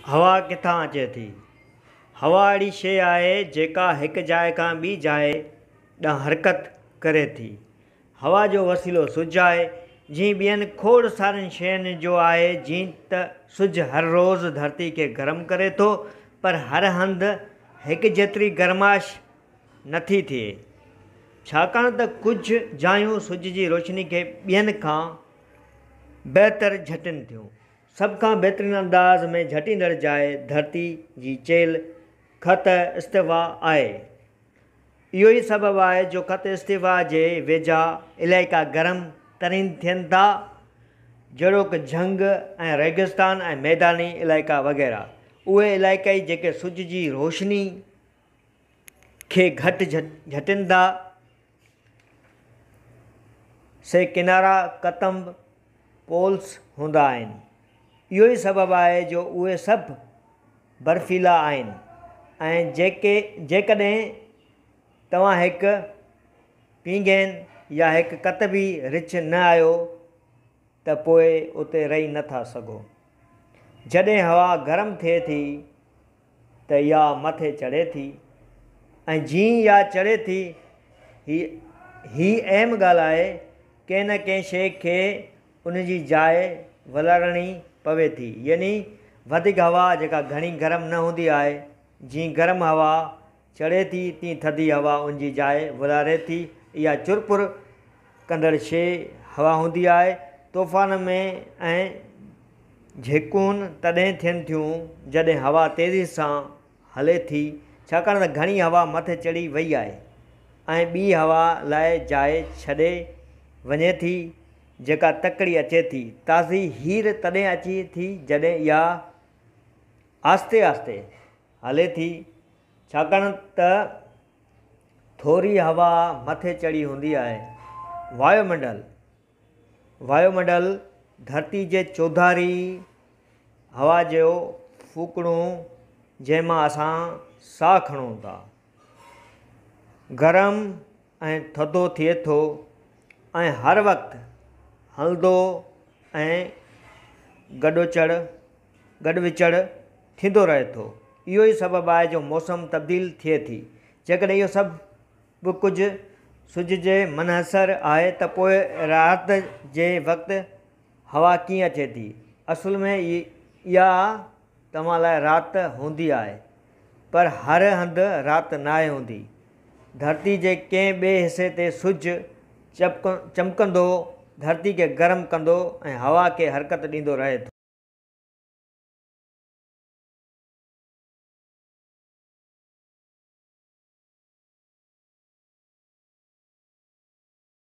हवा किथां अचे थी? हवा अहिड़ी शइ आहे जेका हिकु जाइ खां ॿी जाइ ॾांहुं हरकत करे थी। हवा जो वसीलो सिज आहे। जीअं ॿियनि खोड़ सारियुनि शयुनि जो आहे, जीअं त सिज हर रोज़ु धरती खे गरम करे थो, पर हर हंधि हिकु जेतिरी गरमाइश नथी थिए, छाकाणि त कुझु जायूं सिज जी रोशनी खे ॿियनि खां बहितर झटनि थियूं। सभ खां बहितरीन अंदाज़ में झटींदड़ जाइ धरती जी चेल ख़त इस्तिवा आहे। इहो ई सबबु आहे जो ख़त इस्तिवा जे वेझा इलाइक़ा गरम तरीन थियनि था, जहिड़ोकि झंग ऐं रेगिस्तान ऐं मैदानी इलाइक़ा वग़ैरह। उहे इलाइक़ाई जेके सिज जी रोशनी खे घटि झटनि था, से किनारा कतंब पोल्स हूंदा आहिनि। इहो ई सबबु आहे जो उहे सभु बर्फ़ीला आहिनि, ऐं जेकॾहिं तव्हां हिकु पींगेन या हिकु कतबी रिछ न आहियो त पोइ उते रही नथा सघो। जॾहिं हवा गरम थिए थी त इहा मथे चढ़े थी, ऐं जीअं इहा चढ़े थी, ही अहम ॻाल्हि आहे, कंहिं न कंहिं शइ खे उन जी जाइ वलारणी पवे थी। यानी वधीक हवा जेका घणी गरम न हूंदी आहे, जीअं गरम हवा चढ़े थी तीअं थधी हवा उन जी जाइ वलारे थी। इहा चुरपुर कंदड़ शइ हवा हूंदी आहे। तूफ़ान में ऐं झेकून तॾहिं थियनि थियूं जॾहिं हवा तेज़ी सां हले थी, छाकाणि त घणी हवा मथे चढ़ी वई आहे ऐं ॿी हवा लाइ जाइ छॾे वञे थी जेका तकड़ी अचे थी। ताज़ी हीर तॾहिं अचे थी जॾहिं इहा आस्ते आस्ते हले थी, छाकाणि त थोरी हवा मथे चढ़ी हूंदी आहे। वायुमंडल धरती जे चौधारी हवा जो फूकणो जंहिंमां असां साहु खणूं था, गरम ऐं थधो थिए थो ऐं हर वक़्तु हलंदो ऐं गॾु विचड़ थींदो रहे थो। इहो ई सबबु आहे जो मौसम तब्दील थिए थी। जेकॾहिं इहो सभु कुझु सिज जे मुनहसर आहे त पोइ राति जे वक़्तु हवा कीअं अचे थी? असुल में इहा तव्हां लाइ राति हूंदी आहे, पर हर हंधि राति नाहे हूंदी। धरती जे कंहिं ॿिए हिसे ते सिज चमकंदो, धरती खे गरम कंदो ऐं हवा खे हरकत ॾींदो रहे